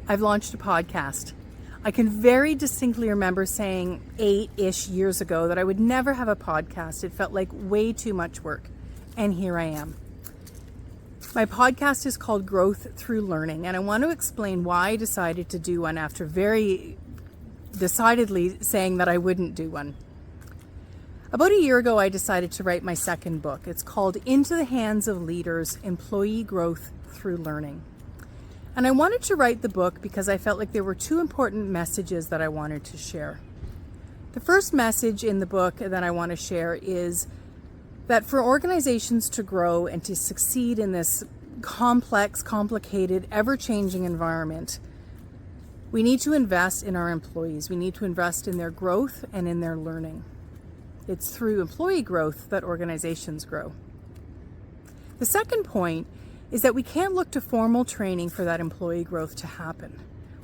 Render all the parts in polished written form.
I've launched a podcast. I can very distinctly remember saying 8-ish years ago that I would never have a podcast. It felt like way too much work. And here I am. My podcast is called Growth Through Learning, and I want to explain why I decided to do one after very decidedly saying that I wouldn't do one. About a year ago, I decided to write my second book. It's called Into the Hands of Leaders: Employee Growth Through Learning. And I wanted to write the book because I felt like there were two important messages that I wanted to share. The first message in the book that I want to share is that for organizations to grow and to succeed in this complex, complicated, ever-changing environment, we need to invest in our employees. We need to invest in their growth and in their learning. It's through employee growth that organizations grow. The second point is that we can't look to formal training for that employee growth to happen.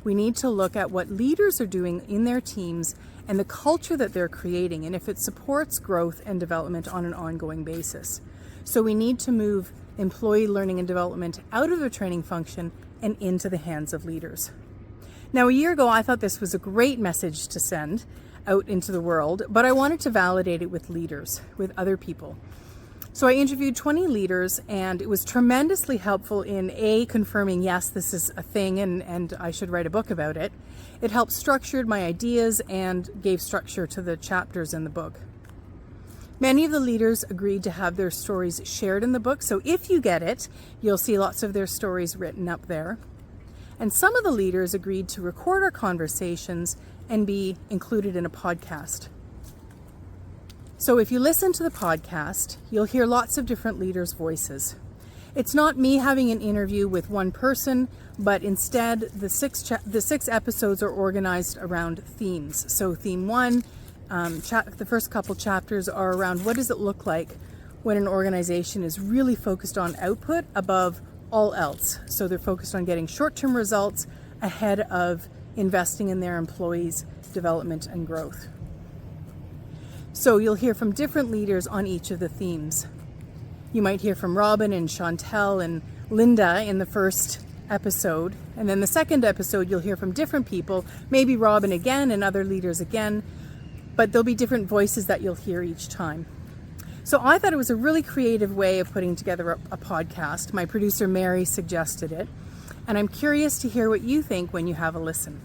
We need to look at what leaders are doing in their teams and the culture that they're creating, and if it supports growth and development on an ongoing basis. So we need to move employee learning and development out of the training function and into the hands of leaders. Now, a year ago, I thought this was a great message to send out into the world, but I wanted to validate it with leaders, with other people. So I interviewed 20 leaders, and it was tremendously helpful in confirming, yes, this is a thing and I should write a book about it. It helped structured my ideas and gave structure to the chapters in the book. Many of the leaders agreed to have their stories shared in the book, so if you get it, you'll see lots of their stories written up there. And some of the leaders agreed to record our conversations and be included in a podcast. So if you listen to the podcast, you'll hear lots of different leaders' voices. It's not me having an interview with one person, but instead the six episodes are organized around themes. So theme one, the first couple chapters are around what does it look like when an organization is really focused on output above all else. So they're focused on getting short-term results ahead of investing in their employees' development and growth. So you'll hear from different leaders on each of the themes. You might hear from Robin and Chantel and Linda in the first episode. And then the second episode, you'll hear from different people, maybe Robin again and other leaders again, but there'll be different voices that you'll hear each time. So I thought it was a really creative way of putting together a podcast. My producer, Mary, suggested it. And I'm curious to hear what you think when you have a listen.